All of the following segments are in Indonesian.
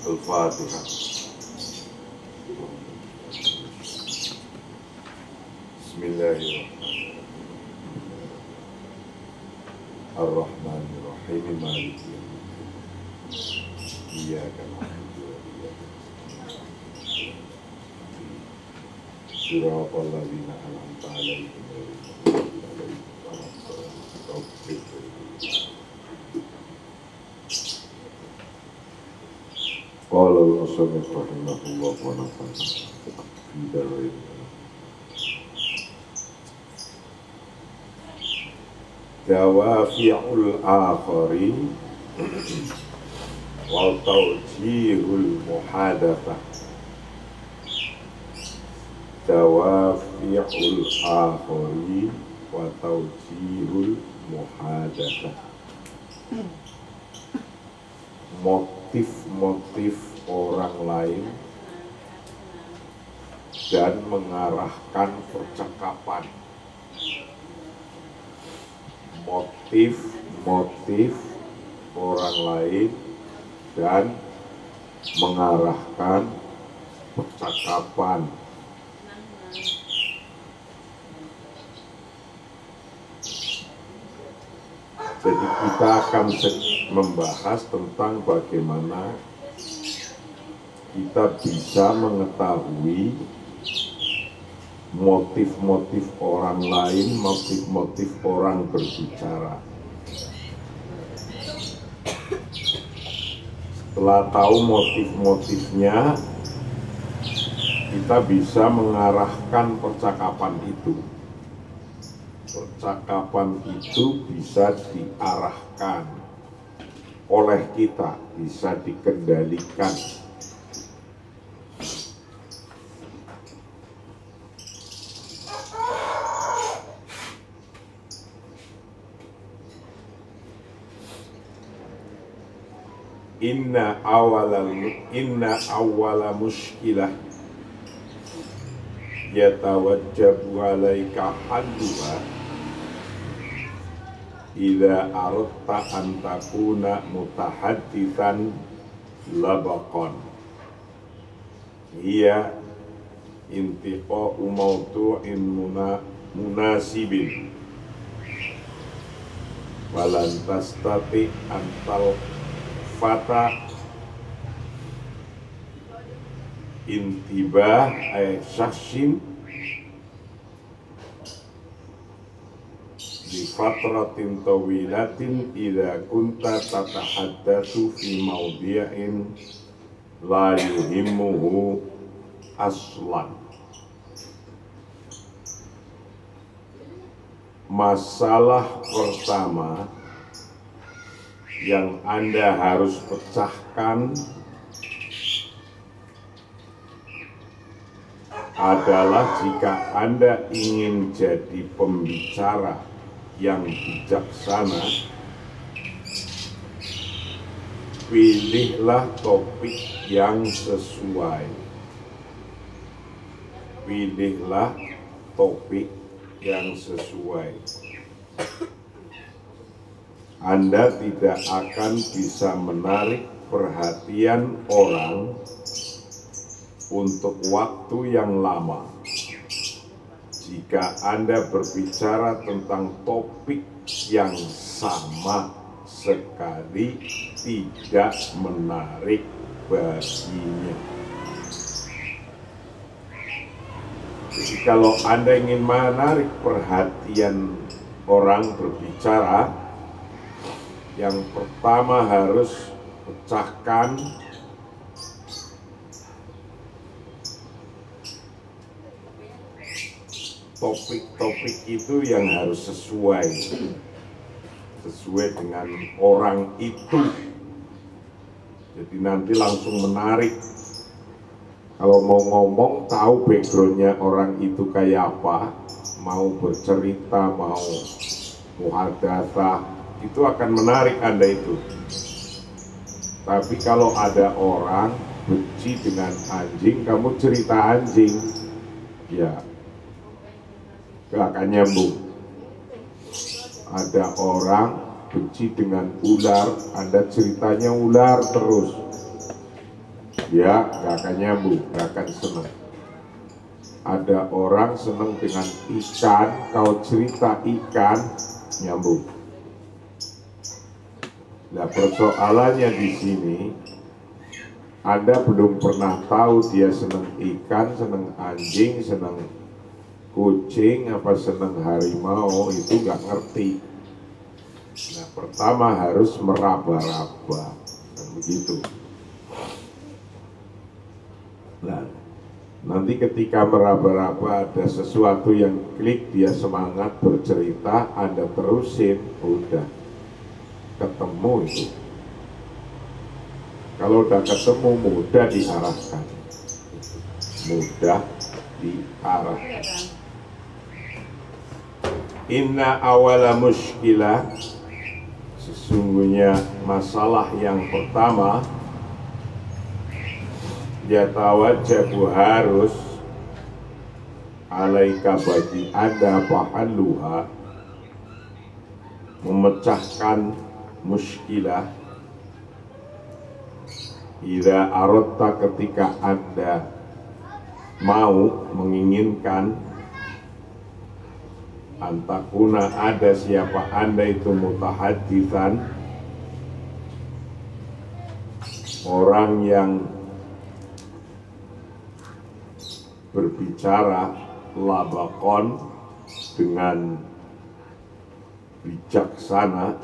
Al-Fatihah. Bismillahirrahmanirrahim. Ar-Rahmanirrahim. Maliki yaumiddin. Iyyaka na'budu wa iyyaka nasta'in. Shiratal ladzina an'amta 'alaihim ghairil maghdubi 'alaihim waladdallin. Qala al-musannif rahimahullah wa nafa'ana fi darain. Dawafi'ul akhari wal tawjihul muhadatsah. Dawafi'ul akhari wa tawjihul muhadatsah. Motif-motif orang lain dan mengarahkan percakapan. Motif-motif orang lain dan mengarahkan percakapan. Jadi kita akan membahas tentang bagaimana kita bisa mengetahui motif-motif orang lain, motif-motif orang berbicara. Setelah tahu motif-motifnya, kita bisa mengarahkan percakapan itu. Percakapan itu bisa diarahkan oleh kita, bisa dikendalikan. Inna awwala mushkilah yatawajjabu alaika halluha idza aradta an takuna mutahadditsan labaqan hiya intiqa'u mawdu'in munasibin walan tastati antal fata intibah syahsin di fatratin tawilatin idza kunta tatahaddatsu fi mawdi'in la yuhimmuhu aslan. Masalah pertama yang Anda harus pecahkan adalah jika Anda ingin jadi pembicara yang bijaksana, pilihlah topik yang sesuai. Pilihlah topik yang sesuai. Anda tidak akan bisa menarik perhatian orang untuk waktu yang lama jika Anda berbicara tentang topik yang sama sekali tidak menarik baginya. Jadi kalau Anda ingin menarik perhatian orang berbicara, yang pertama harus pecahkan topik-topik itu yang harus sesuai dengan orang itu. Jadi nanti langsung menarik. Kalau mau ngomong tahu backgroundnya orang itu kayak apa, mau bercerita, mau muhadatsah, itu akan menarik Anda itu. Tapi kalau ada orang benci dengan anjing, kamu cerita anjing, ya gak akan nyambung. Ada orang benci dengan ular, Anda ceritanya ular terus, Ya, gak akan nyambung, gak akan senang. Ada orang senang dengan ikan, kau cerita ikan, nyambung. Nah, persoalannya di sini, Anda belum pernah tahu dia senang ikan, senang anjing, senang kucing, apa senang harimau, itu gak ngerti. Nah, pertama harus meraba-raba, begitu. Nah, nanti ketika meraba-raba ada sesuatu yang klik, dia semangat bercerita, Anda terusin, udah ketemu itu. Kalau udah ketemu, mudah diarahkan. Mudah diarahkan. Inna awala muskilah, sesungguhnya masalah yang pertama, yatawajabu harus alaika bagi Anda fahalluha, memecahkan muskilah. Idza aradta, ketika Anda mau menginginkan, antakuna ada siapa Anda itu mutahaditsan, orang yang berbicara labakon dengan bijaksana,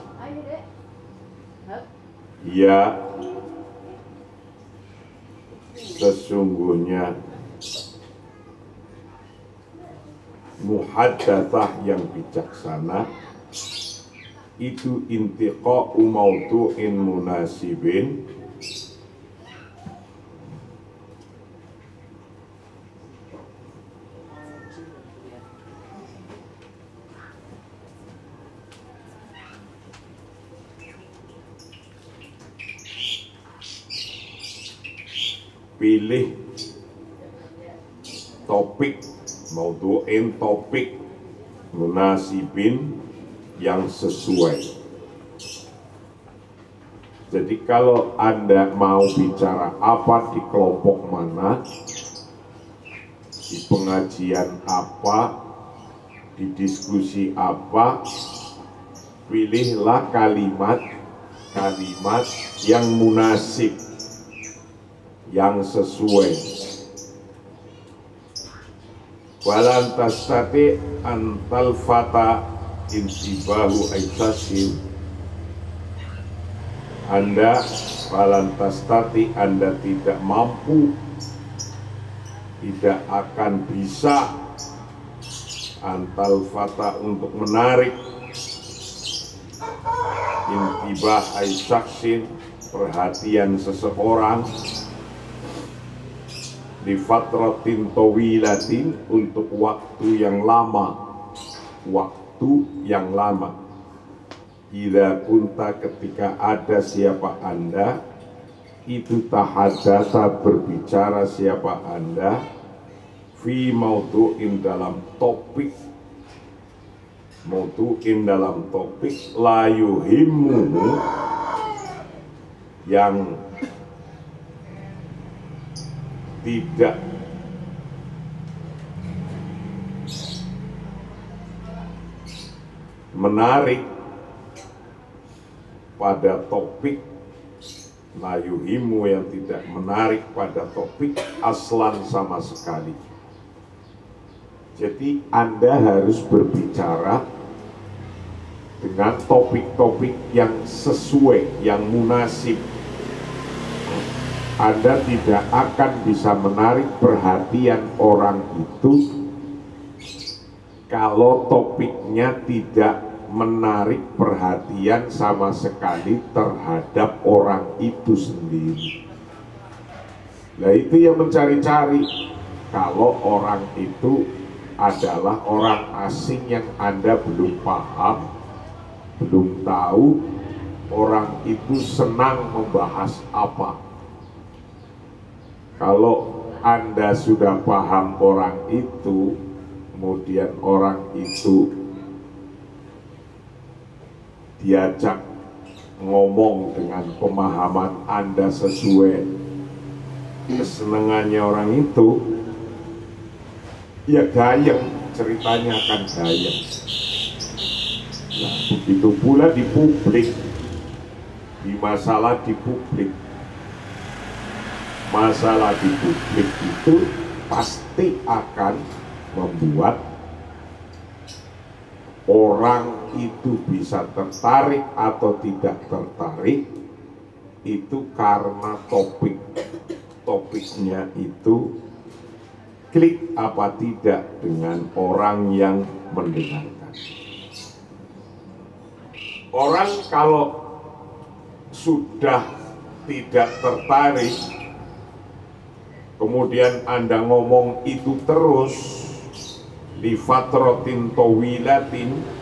ya sesungguhnya muhaddatsah yang bijaksana itu intiqa'u maudu'in munasibin, pilih topik, maudu'in topik, munasibin yang sesuai. Jadi kalau Anda mau bicara apa di kelompok mana, di pengajian apa, di diskusi apa, pilihlah kalimat yang munasib, yang sesuai. Walan tastati antal fata intibahu aisasin, Anda walan tastati, Anda tidak mampu, tidak akan bisa antal fata untuk menarik intibah aisaksin, perhatian seseorang, di fatratin tawilatin, untuk waktu yang lama, Idza kunta, ketika ada siapa Anda, itu tahaddatsa, berbicara siapa Anda, fi maudu'in, dalam topik, la yuhimmuhu, yang tidak menarik pada topik, la yuhimmu, yang tidak menarik pada topik aslan sama sekali. Jadi Anda harus berbicara dengan topik-topik yang sesuai, yang munasib. Anda tidak akan bisa menarik perhatian orang itu kalau topiknya tidak menarik perhatian sama sekali terhadap orang itu sendiri. Nah, itu yang mencari-cari. Kalau orang itu adalah orang asing yang Anda belum paham, belum tahu orang itu senang membahas apa. Kalau Anda sudah paham orang itu, kemudian orang itu diajak ngomong dengan pemahaman Anda sesuai kesenangannya orang itu, ya gayeng, ceritanya akan gayeng. Nah, begitu pula di publik, di masalah di publik. Masalah di publik itu pasti akan membuat orang itu bisa tertarik atau tidak tertarik itu karena topiknya itu klik apa tidak dengan orang yang mendengarkan. Orang kalau sudah tidak tertarik, kemudian Anda ngomong itu terus li fatrotin tawilatin,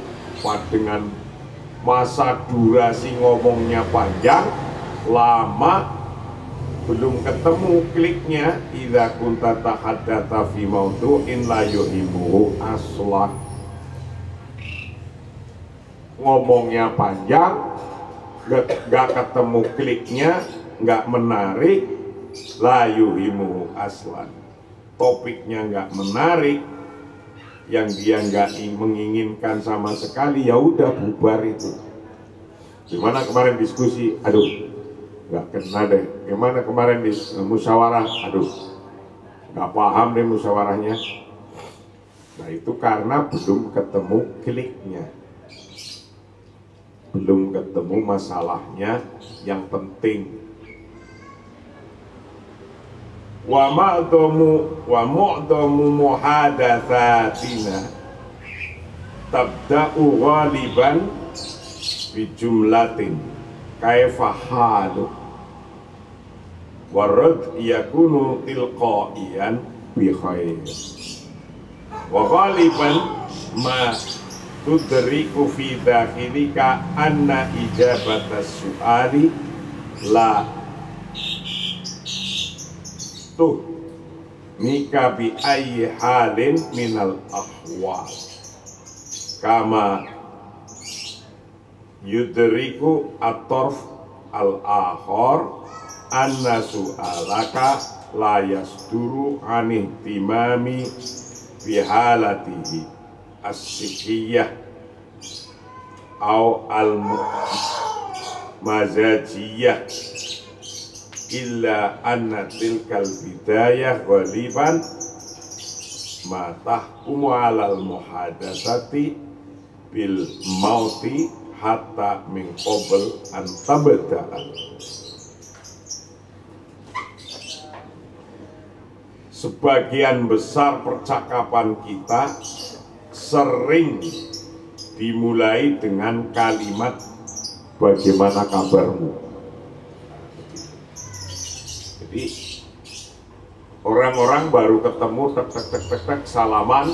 dengan masa durasi ngomongnya panjang, lama, belum ketemu kliknya, idza kunta tahaddatsa fi maudu'in la yuhibbuhu aslah. Ngomongnya panjang, gak ketemu kliknya, gak menarik, la yuhibbuhu aslan. Topiknya gak menarik, yang dia nggak menginginkan sama sekali, ya udah bubar itu. Gimana kemarin diskusi, aduh nggak kena deh. Gimana kemarin di musyawarah, aduh nggak paham deh musyawarahnya. Nah itu karena belum ketemu kliknya, belum ketemu masalahnya yang penting. Wa mu'damu muhadatsatina tabda'u ghaliban bi jumlatin kaifa halu warad yakunu tilqaiyan bi khair wa ghaliban ma tudriku fi dakhilika anna ijabatas su'ali la tuh nika bi ayyi halin minal ahwal kama yudriku at-tarf al-akhar anna su'alaka la yasduru an ihtimami fi halatihi as-sikhiyah au al-mazajiyah illa anna tilkal bidayah ghaliban ma tahkumu alal muhadatsati bil mauti hatta min qabl an tabda'a. Sebagian besar percakapan kita sering dimulai dengan kalimat bagaimana kabarmu. Jadi orang-orang baru ketemu tek salaman,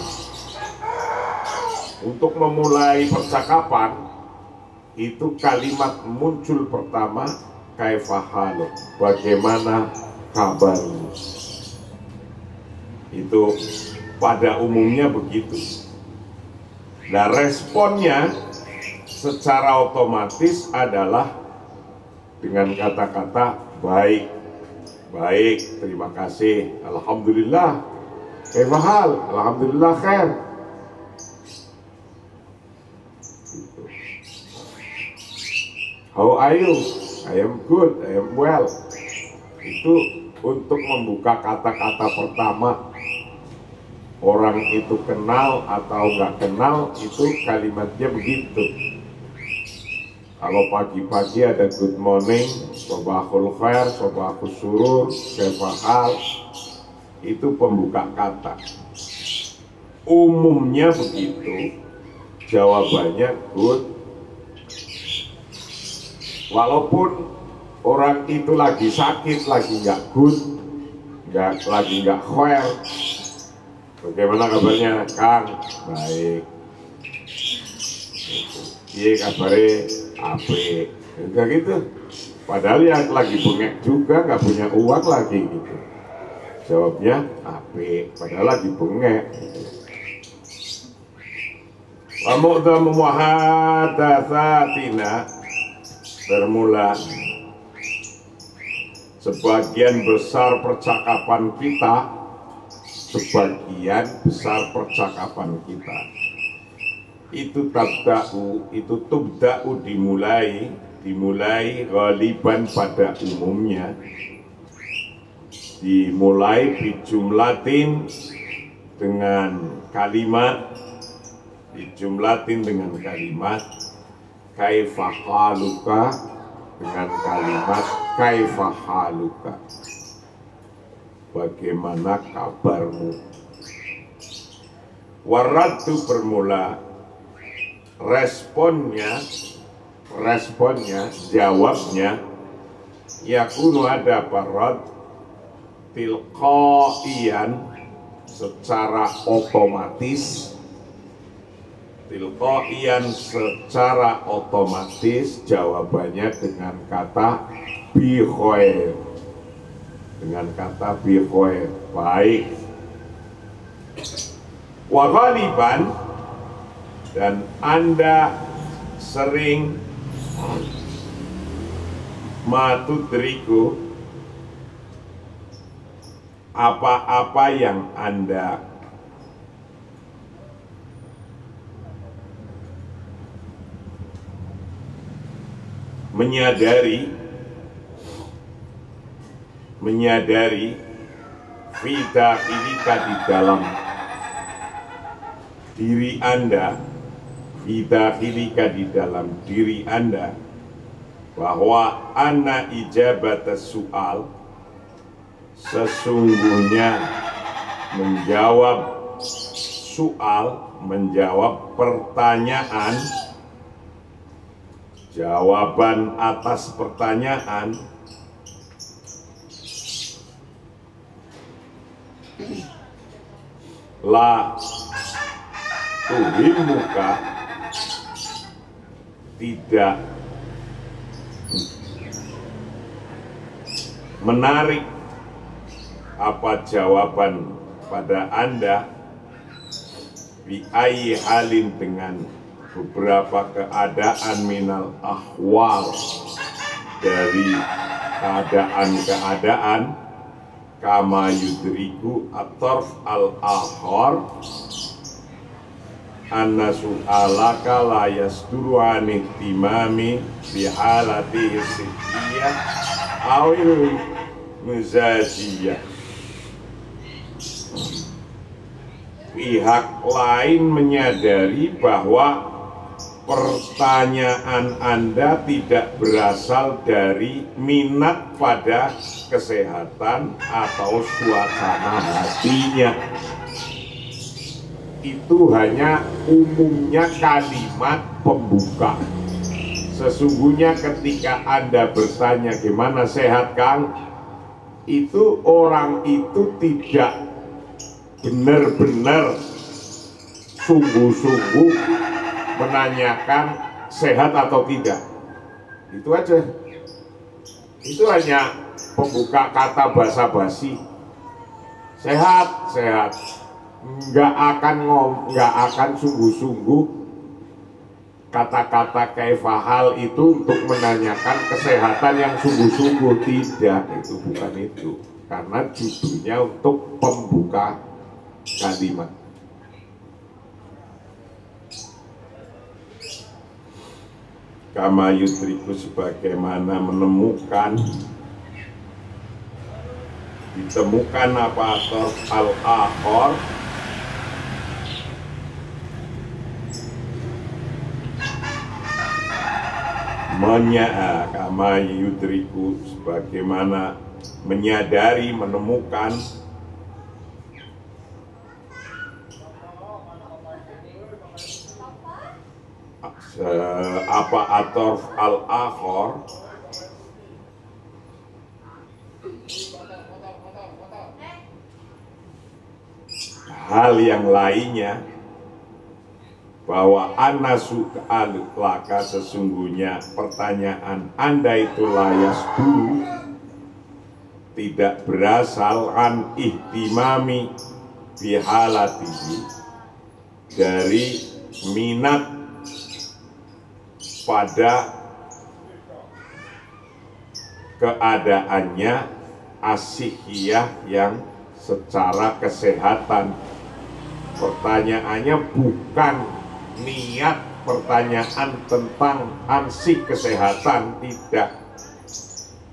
untuk memulai percakapan itu kalimat muncul pertama kaifa halu, bagaimana kabarmu. Itu pada umumnya begitu. Nah responnya secara otomatis adalah dengan kata-kata baik. Baik, terima kasih, alhamdulillah, kaifa hal, alhamdulillah khair. How are you? I am good, I am well. Itu untuk membuka kata-kata pertama. Orang itu kenal atau nggak kenal, itu kalimatnya begitu. Kalau pagi-pagi ada good morning, sobahul khair, sobahul surur, kefahal, itu pembuka kata. Umumnya begitu, jawabannya good. Walaupun orang itu lagi sakit, lagi nggak good, lagi nggak khair. Bagaimana kabarnya, Kang? Baik. Iya kabarnya apik, enggak gitu. Padahal yang lagi bengek juga nggak punya uang lagi gitu. Jawabnya apik, padahal lagi bengek. Wa mu'dhamu muhadatsatina, bermula sebagian besar percakapan kita, itu tubda'u dimulai ghaliban pada umumnya, dimulai bijumlatin dengan kalimat, kaifa haluka, dengan kalimat kaifa haluka, bagaimana kabarmu. Waraddu bermula, responnya, jawabnya, yakunu ada parad tilqaiyan, secara otomatis, jawabannya dengan kata bi khair, baik. Wa ghaliban, dan Anda sering matudriku, apa-apa yang Anda menyadari fidakhilika, di dalam diri Anda, di dalam diri Anda, bahwa anna ijabatas soal, sesungguhnya menjawab pertanyaan, jawaban atas pertanyaan, la tuhimmuka, tidak menarik apa jawaban pada Anda, bi ayyi halin, dengan beberapa keadaan, minal ahwal, dari keadaan-keadaan, kama yudriku at-tarf al-akhar, anna su'alaka la yasduru an ihtimami bi halati sihiyah awil muzajiyah. Pihak lain menyadari bahwa pertanyaan Anda tidak berasal dari minat pada kesehatan atau suasana hatinya. Itu hanya umumnya kalimat pembuka. Sesungguhnya ketika Anda bertanya gimana sehat Kang, itu orang itu tidak benar-benar sungguh-sungguh menanyakan sehat atau tidak. Itu aja. Itu hanya pembuka kata basa-basi. Sehat, sehat. Nggak akan sungguh-sungguh kata-kata kaifahal itu untuk menanyakan kesehatan yang sungguh-sungguh. Tidak, itu bukan itu. Karena judulnya untuk pembuka kalimat. Kama yudriku, sebagaimana ditemukan apa ator al-akhor, kama yudriku, sebagaimana menyadari, menemukan apa atorf al-akhor, hal yang lainnya, bahwa anasu al-laka, sesungguhnya pertanyaan Anda itu layas dulu, tidak berasal an ihtimami bihalatihi, dari minat pada keadaannya asihiyah yang secara kesehatan. Pertanyaannya bukan niat pertanyaan tentang ansih kesehatan, tidak.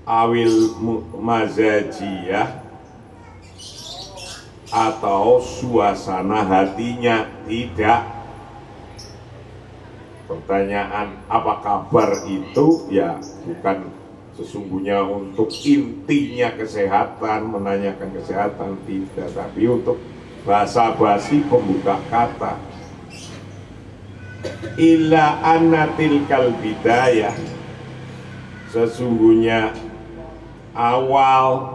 Awil mazajiyah atau suasana hatinya, tidak. Pertanyaan apa kabar itu ya bukan sesungguhnya untuk intinya kesehatan, menanyakan kesehatan, tidak, tapi untuk basa-basi pembuka kata. Illa anna tilkal bidayah, sesungguhnya awal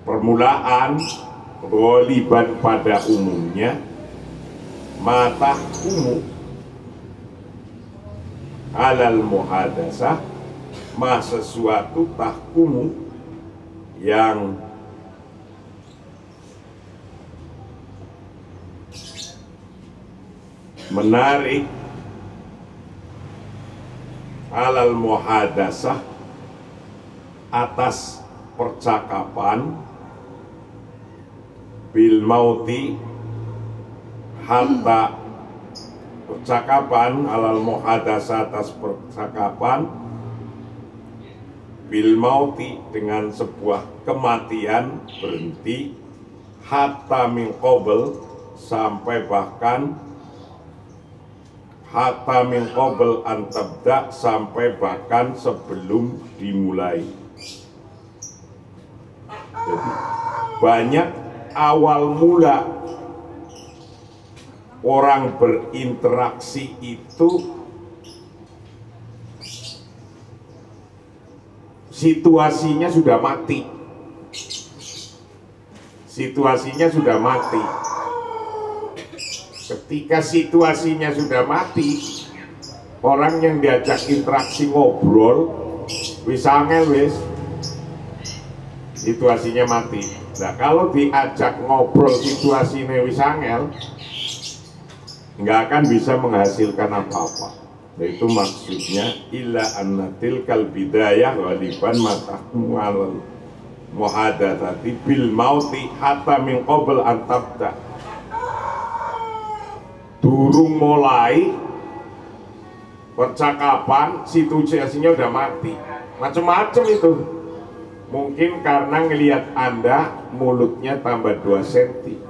permulaan ghaliban pada umumnya mata umum alal muhadasah, ma sesuatu tahkumu yang menarik alal muhadasah atas percakapan bil mauti hatta percakapan alal muhadasah atas percakapan bil mauti dengan sebuah kematian berhenti hatta min qabl sampai bahkan hatta min qabl an tabda sampai bahkan sebelum dimulai. Jadi banyak awal mula orang berinteraksi itu situasinya sudah mati. Situasinya sudah mati. Ketika situasinya sudah mati, orang yang diajak interaksi ngobrol wis angel wis, situasinya mati. Nah, kalau diajak ngobrol situasinya wis angel, nggak akan bisa menghasilkan apa-apa. Nah, itu maksudnya illa annatil kal bidayah ghaliban matahmu alal muhadatsati bil mauti hatta min qabl an tabda. Durung mulai percakapan situasinya udah mati. Macam-macam itu. Mungkin karena ngelihat Anda mulutnya tambah 2 cm,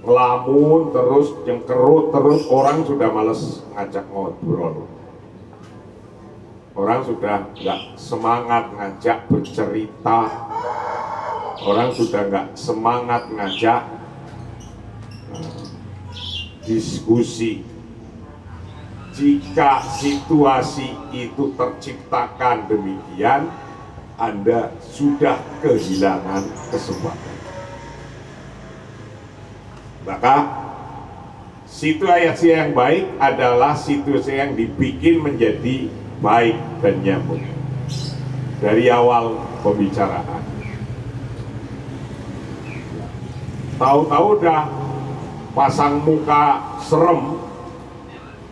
ngelamun terus, cengkerut terus, orang sudah males ngajak ngobrol. Orang sudah nggak semangat ngajak bercerita. Orang sudah nggak semangat ngajak diskusi. Jika situasi itu terciptakan demikian, Anda sudah kehilangan kesempatan. Maka situasi yang baik adalah situasi yang dibikin menjadi baik dan nyambung dari awal pembicaraan. Tahu-tahu udah pasang muka serem,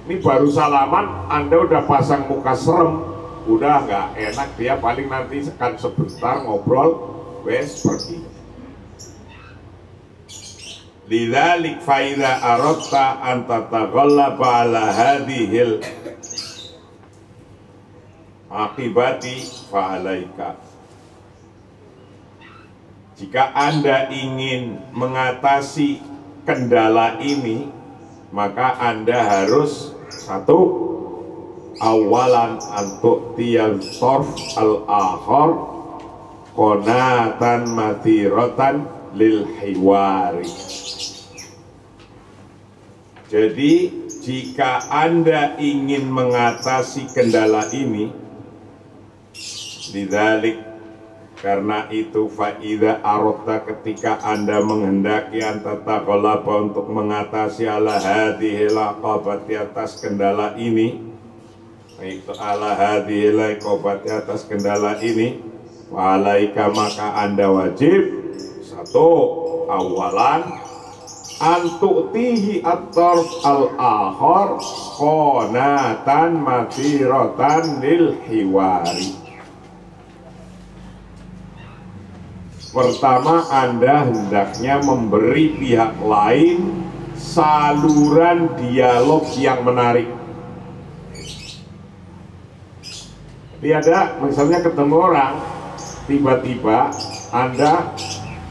ini baru salaman Anda udah pasang muka serem, udah nggak enak, dia paling nanti akan sebentar ngobrol wes pergi. Lidzalik fa idza aradta an tataghallaba ala hadhil akibati fa alaika. Jika Anda ingin mengatasi kendala ini, maka Anda harus satu, awalan antuk tiyal torf al-akhor konatan matirotan lil hiwari. Jadi jika Anda ingin mengatasi kendala ini, lidzalik, karena itu faida arota, ketika Anda menghendaki antataqallaba untuk mengatasi ala hadhil aqabati atas kendala ini, itu ala hadhil aqabati atas kendala ini, walaika maka Anda wajib satu, awalan antu'tihi at-tarf al-akhar qonatan matiratan lil hiwari. Pertama, Anda hendaknya memberi pihak lain saluran dialog yang menarik. Jadi ada misalnya ketemu orang, tiba-tiba Anda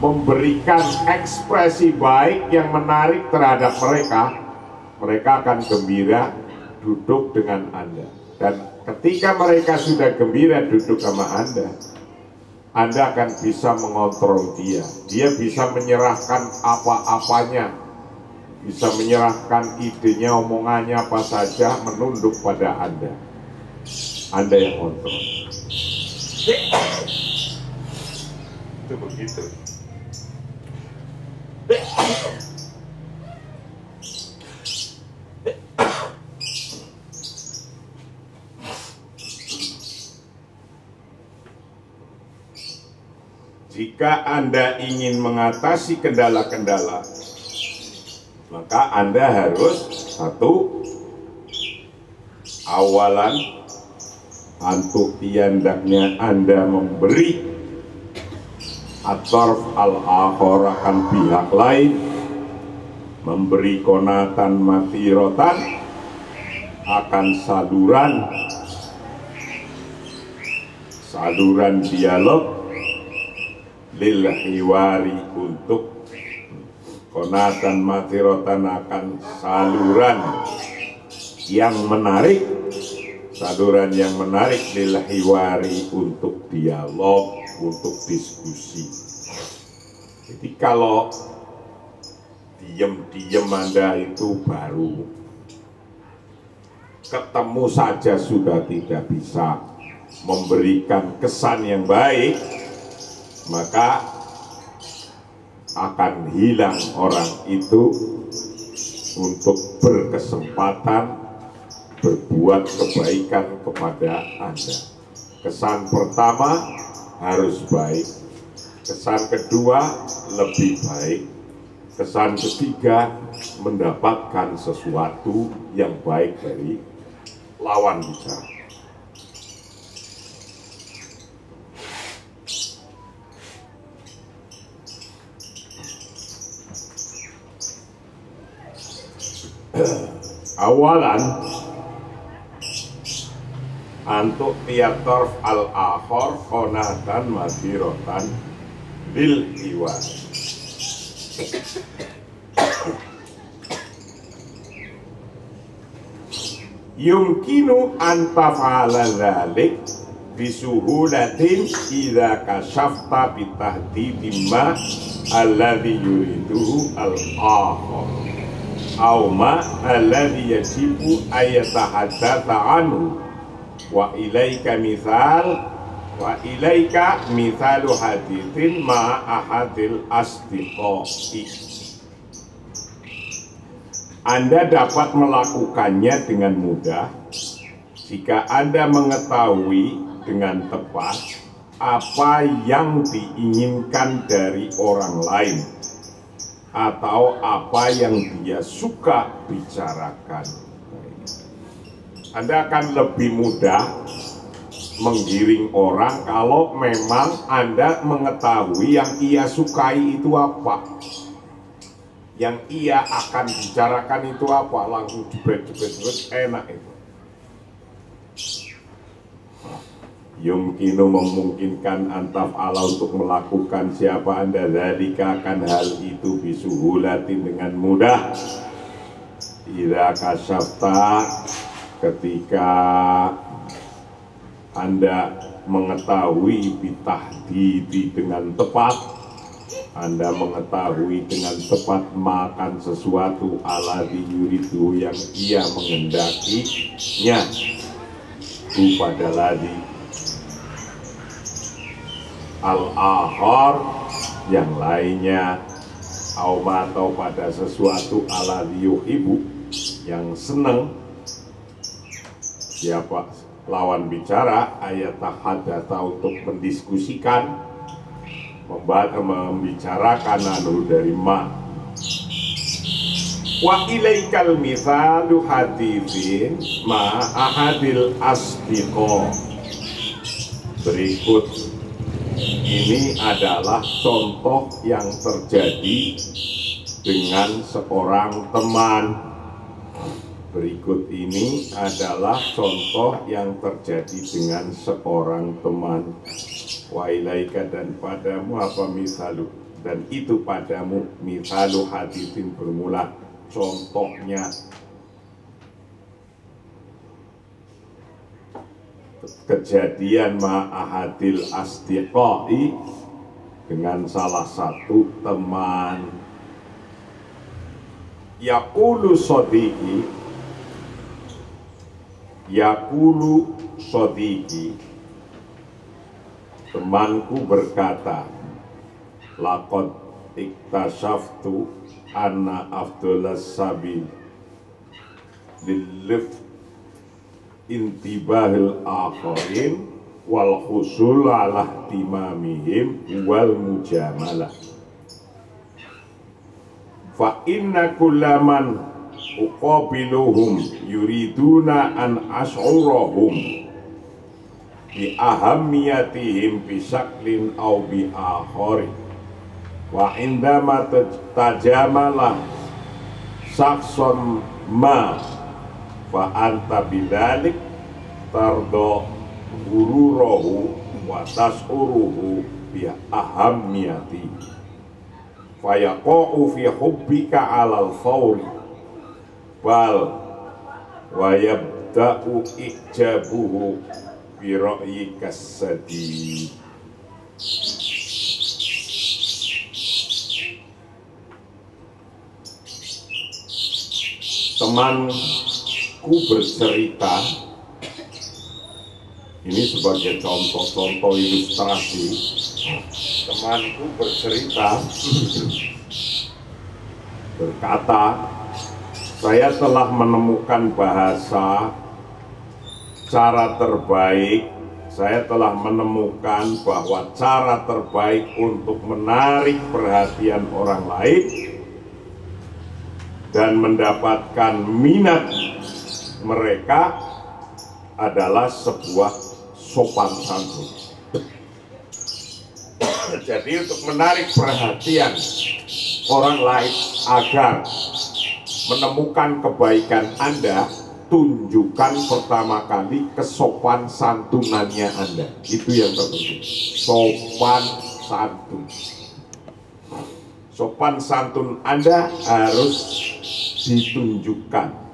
memberikan ekspresi baik yang menarik terhadap mereka, mereka akan gembira duduk dengan Anda. Dan ketika mereka sudah gembira duduk sama Anda akan bisa mengontrol dia. Dia bisa menyerahkan apa-apanya, bisa menyerahkan idenya, omongannya apa saja, menunduk pada Anda. Anda yang kontrol. Itu begitu. Jika Anda ingin mengatasi kendala-kendala, maka Anda harus satu, awalan untuk hendaknya Anda memberi at-tarf al-akhar akan pihak lain, memberi konatan mafirotan akan saluran dialog lil hiwari, untuk konatan mafirotan akan saluran yang menarik, saluran yang menarik lil hiwari, untuk dialog, untuk diskusi. Jadi kalau diem-diem Anda itu baru ketemu saja sudah tidak bisa memberikan kesan yang baik, maka akan hilang orang itu untuk berkesempatan berbuat kebaikan kepada Anda. Kesan pertama harus baik, kesan kedua lebih baik, kesan ketiga mendapatkan sesuatu yang baik dari lawan bicara. Awalan antuk tiatorf al-akhor konatan madirotan bil iwan. Yumkinu antafala dzalik bisuhulatin idza kasyafta bitahdidi ma alladhi yuriduhu al-akhor aw ma alladhi yajibu ayatahaddatsa anhu wa ilaika mithalu hadithin ma ahadil asdiqai. Anda dapat melakukannya dengan mudah jika Anda mengetahui dengan tepat apa yang diinginkan dari orang lain atau apa yang dia suka bicarakan. Anda akan lebih mudah menggiring orang kalau memang Anda mengetahui yang ia sukai itu apa, yang ia akan bicarakan itu apa, langsung jebret-jebret enak itu. Yumkinu memungkinkan antaf ala untuk melakukan siapa Anda dzalika akan hal itu bisuhulatin dengan mudah. Idza kasyafta, ketika Anda mengetahui bitahdidi dengan tepat, Anda mengetahui dengan tepat makan sesuatu alladzi yuridu yang ia menghendakinya kepada ladzi al-akhar yang lainnya, atau pada sesuatu alladzi yuhibbu yang senang siapa lawan bicara, ayat tahaddatsa untuk mendiskusikan, membicarakan anu dari ma Wa ilaikal mithalu hadithin ma ahadil asdiqo. Berikut ini adalah contoh yang terjadi dengan seorang teman. Berikut ini adalah contoh yang terjadi dengan seorang teman. Wa ilaika, dan padamu apa misalu, dan itu padamu mithalu hadithin, bermula contohnya. Kejadian ma'ahadil asdiqai, dengan salah satu teman. Yaqulu sodiki, yaqulu sodiki, temanku berkata, laqad iktasaftu anna afdolas sabil lilif intibahil akharin wal khusul ala timamihim wal mujamalah. Fa inna kullaman uqabiluhum yuriduna an ash'urahum bi ahammiyatihim bi syaklin aw bi akharin, wa indama tajamalah sakson ma fa anta bidalik tardo gururahu wa tas'uruhu bi ahammiyati fa yaqa'u fi hubbika alal fawri bal wa yabda'u ijabuhu bi ra'yika sadid. Temanku bercerita, ini sebagai contoh-contoh ilustrasi. Temanku bercerita, berkata, saya telah menemukan bahasa, cara terbaik. Saya telah menemukan bahwa cara terbaik untuk menarik perhatian orang lain dan mendapatkan minat mereka adalah sebuah sopan santun. Jadi untuk menarik perhatian orang lain agar menemukan kebaikan Anda, tunjukkan pertama kali kesopan santunannya Anda. Itu yang terpenting, sopan santun. Sopan santun Anda harus ditunjukkan.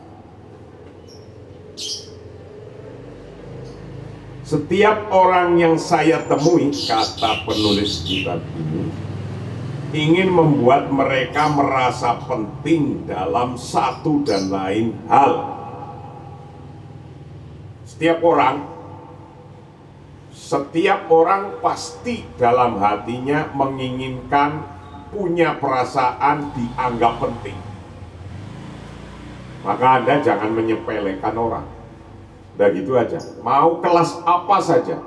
Setiap orang yang saya temui, kata penulis kitab ini, ingin membuat mereka merasa penting dalam satu dan lain hal. Setiap orang pasti dalam hatinya menginginkan punya perasaan dianggap penting. Maka Anda jangan menyepelekan orang. Udah gitu aja, mau kelas apa saja,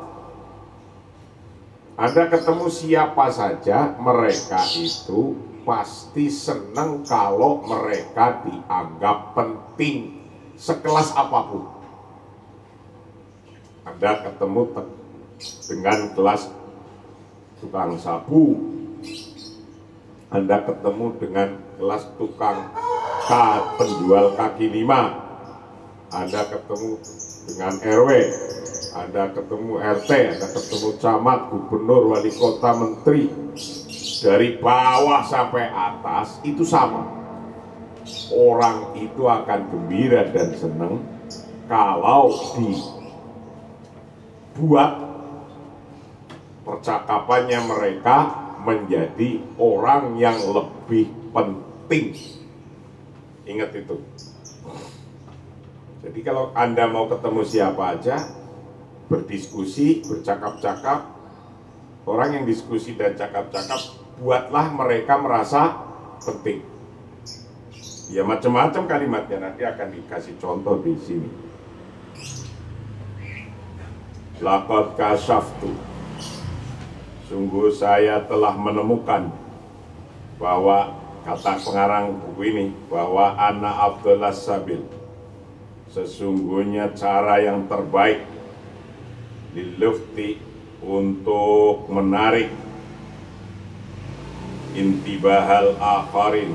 Anda ketemu siapa saja, mereka itu pasti senang kalau mereka dianggap penting, sekelas apapun. Anda ketemu dengan kelas tukang sapu, Anda ketemu dengan kelas tukang penjual kaki lima, Anda ketemu dengan RW, Anda ketemu RT, Anda ketemu camat, gubernur, wali kota, menteri, dari bawah sampai atas itu sama. Orang itu akan gembira dan senang kalau dibuat percakapannya mereka menjadi orang yang lebih penting. Ingat itu. Jadi kalau Anda mau ketemu siapa aja, berdiskusi, bercakap-cakap, orang yang diskusi dan cakap-cakap, buatlah mereka merasa penting. Ya macam-macam kalimatnya, nanti akan dikasih contoh di sini. Laqad kasyaftu, sungguh saya telah menemukan bahwa kata pengarang buku ini, bahwa ana afdalas sabil, sesungguhnya cara yang terbaik lilufti, untuk menarik intibahal akharin,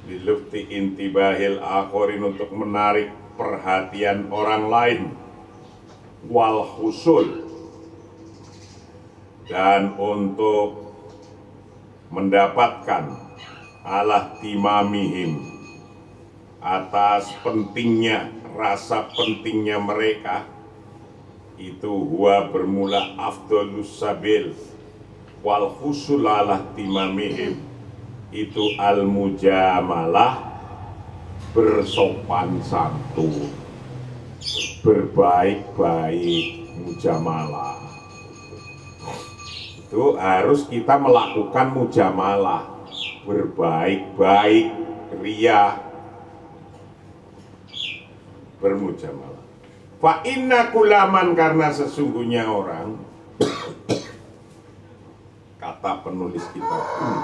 lilufti intibahil akharin, untuk menarik perhatian orang lain, wal husul, dan untuk mendapatkan ala timamihim, atas pentingnya, rasa pentingnya mereka, itu huwa bermula afdalus sabil, wal husul ala timamihim, itu al mujamalah, bersopan santun, berbaik-baik, mujamalah. Itu harus kita melakukan mujamalah, berbaik-baik, ria, bermujamalah. Fa inna kulaman, karena sesungguhnya orang, kata penulis kitab ini,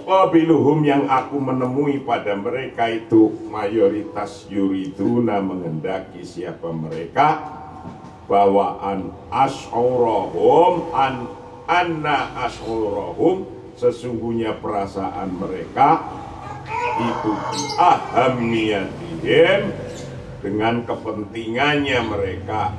wabiluhum, yang aku menemui pada mereka itu mayoritas yuriduna, menghendaki siapa mereka, bahwa an asy'urahum anna asy'urahum, sesungguhnya perasaan mereka itu ahamiyatihim, dengan kepentingannya mereka,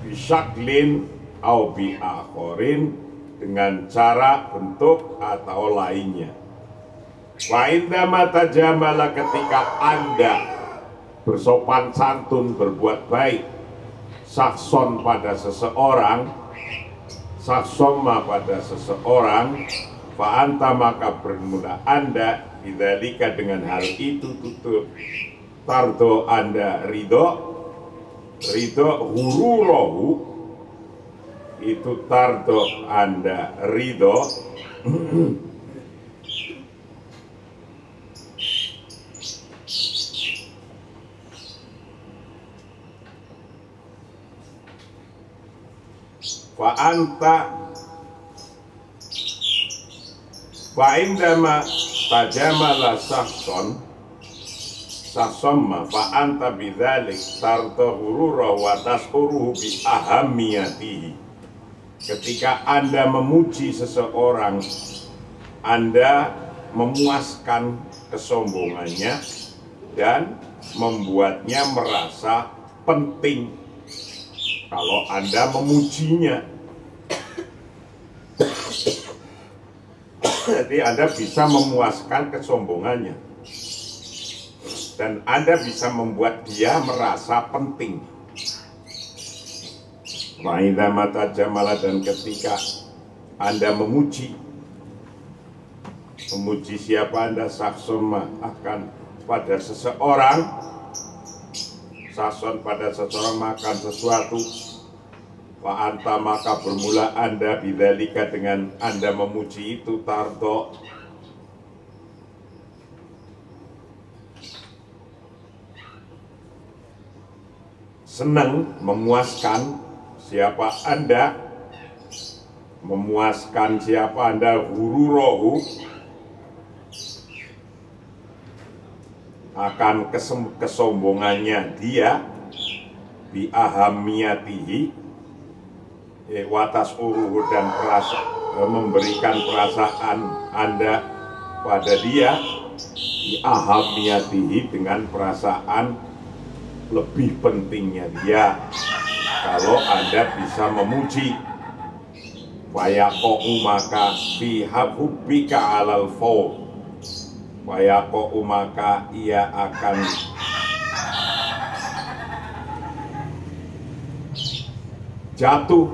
bisyaklin au biakhorin, dengan cara, bentuk, atau lainnya. Wa indama tajamala, ketika Anda bersopan santun, berbuat baik, sakson pada seseorang, saksoma pada seseorang, fa anta, maka bermula Anda, bidzalika, dengan hal itu, tutur tardo, Anda ridho hururohu, itu tardo, Anda ridho fa anta fa indama tajamala sakson sasomma fa anta bidzalik tardo hurura wa tas'uruhu bi ahamiyatihi. Ketika Anda memuji seseorang, Anda memuaskan kesombongannya dan membuatnya merasa penting kalau Anda memujinya. Jadi Anda bisa memuaskan kesombongannya dan Anda bisa membuat dia merasa penting. Wa'idha mata jamala, dan ketika Anda memuji siapa Anda, saksoma, akan pada seseorang, sakson pada seseorang, makan sesuatu, fa'anta, maka bermula Anda bidzalika, dengan Anda memuji itu, tardo, senang, memuaskan siapa Anda, memuaskan siapa Anda, hururohu, akan kesombongannya dia, bi ahamiyatihi, watas uruhu, dan memberikan perasaan Anda pada dia, bi ahamiyatihi, dengan perasaan lebih pentingnya dia. Kalau Anda bisa memuji, wayako'u, maka fi hubbika alal faw, wayako'u, maka ia akan jatuh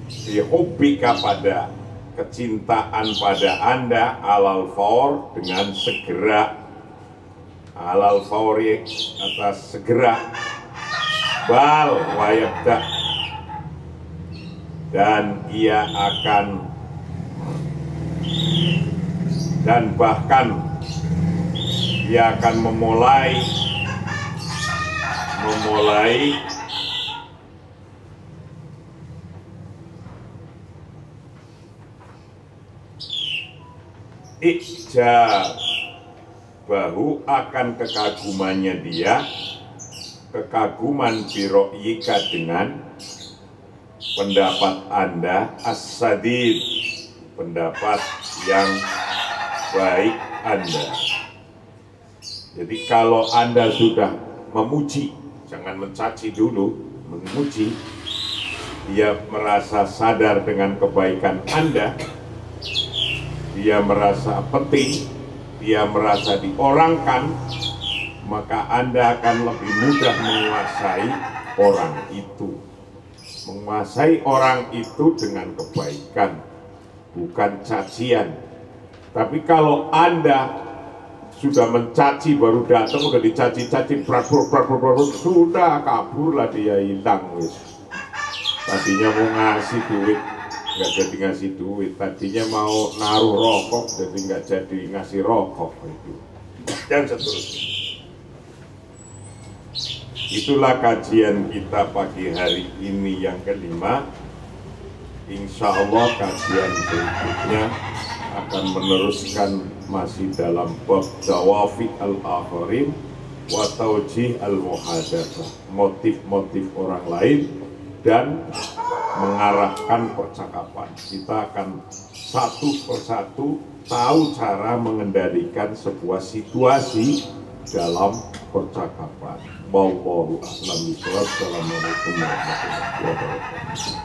fi hubbika, pada kecintaan pada Anda, alal faw, dengan segera, alal fawri, atas segera, bal wayabda, dan ia akan, dan bahkan ia akan memulai Ijab bahu akan kekagumannya dia, kekaguman biro'yika dengan pendapat Anda, as-sadid, pendapat yang baik Anda. Jadi kalau Anda sudah memuji, jangan mencaci dulu, memuji, dia merasa sadar dengan kebaikan Anda, dia merasa penting, dia merasa diorangkan, maka Anda akan lebih mudah menguasai orang itu. Menguasai orang itu dengan kebaikan, bukan cacian. Tapi kalau Anda sudah mencaci, baru datang udah dicaci-caci, sudah kaburlah dia, hilang. Tadinya mau ngasih duit, nggak jadi ngasih duit. Tadinya mau naruh rokok, jadi nggak jadi ngasih rokok. Itu dan seterusnya. Itulah kajian kita pagi hari ini yang kelima. Insya Allah kajian berikutnya akan meneruskan masih dalam bab dawafi al-akharin wa taujih al-muhadatsah, motif-motif orang lain dan mengarahkan percakapan. Kita akan satu persatu tahu cara mengendalikan sebuah situasi dalam percakapan. Wallahu a'lam bishawab. Assalamualaikum warahmatullahi wabarakatuh.